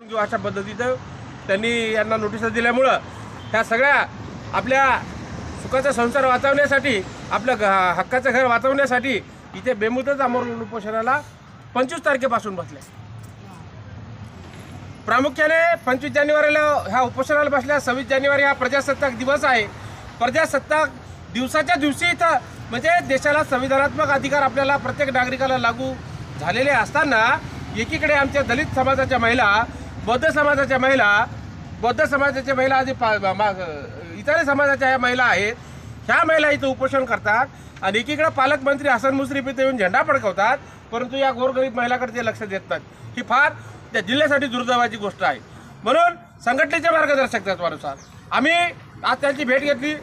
किंवा अशा पद्धतीचं त्यांनी यांना नोटिसा दिल्यामुळं ह्या सगळ्या आपल्या सुखाचा संसार वाचवण्यासाठी, आपलं हक्काचं घर वाचवण्यासाठी इथे बेमुदत आमरण उपोषणाला 25 तारखेपासून बसले. प्रामुख्याने 25 जानेवारीला ह्या उपोषणाला बसल्या. 26 जानेवारी हा प्रजासत्ताक दिवस आहे. प्रजासत्ताक दिवसाच्या दिवशी इथं म्हणजे देशाला संविधानात्मक अधिकार आपल्याला प्रत्येक नागरिकाला लागू झालेले असताना एकीकडे आमच्या दलित समाजाच्या महिला, बौद्ध समाजाच्या महिला आधी इतर समाजाच्या ह्या महिला आहेत, ह्या महिला इथं उपोषण करतात आणि एकीकडे पालकमंत्री हसन मुश्रीफ इथे येऊन झेंडा फडकवतात, परंतु या गोरगरीब महिलाकडे ते लक्ष देत नाहीत. ही फार त्या जिल्ह्यासाठी दुर्दैवाची गोष्ट आहे. म्हणून संघटनेच्या मार्गदर्शक तत्वानुसार आम्ही आज त्यांची भेट घेतली,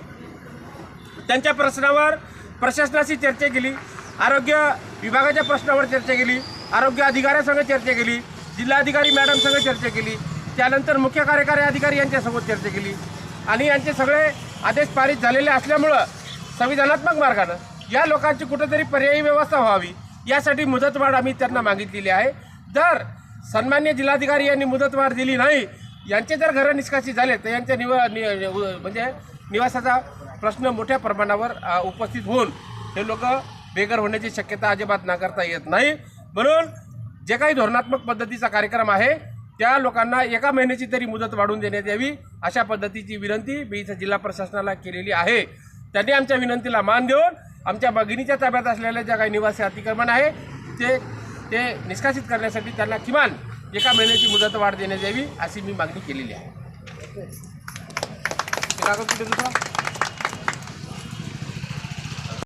त्यांच्या प्रश्नावर प्रशासनाशी चर्चा केली, आरोग्य विभागाच्या प्रश्नावर चर्चा केली, आरोग्य अधिकाऱ्यांसंग चर्चा केली, जिल्हाधिकारी मॅडमसंग चर्चा केली, त्यानंतर मुख्य कार्यकारी अधिकारी यांच्यासोबत चर्चा केली आणि यांचे सगळे आदेश पारित झालेले असल्यामुळं संविधानात्मक मार्गानं या लोकांची कुठेतरी पर्यायी व्यवस्था व्हावी यासाठी मुदतवाढ आम्ही त्यांना मागितलेली आहे. जर सन्मान्य जिल्हाधिकारी यांनी मुदतवाढ दिली नाही, यांचे जर घरं निष्कासित झाले तर यांच्या म्हणजे निवासाचा प्रश्न मोठ्या प्रमाणावर उपस्थित होऊन हे लोक बेघर होण्याची शक्यता अजिबात नाकारता येत नाही. म्हणून जे काही धोरणात्मक पद्धतीचा कार्यक्रम आहे त्या लोकांना 1 महिन्याची तरी मुदत वाढवून देण्यात यावी अशा पद्धतीची विनंती मी इथं जिल्हा प्रशासनाला केलेली आहे. त्यांनी आमच्या विनंतीला मान देऊन आमच्या भगिनीच्या ताब्यात असलेल्या ज्या काही निवासी अतिक्रमण आहे ते निष्कासित करण्यासाठी त्यांना किमान 1 महिन्याची मुदत वाढ देण्यात यावी अशी मी मागणी केलेली आहे.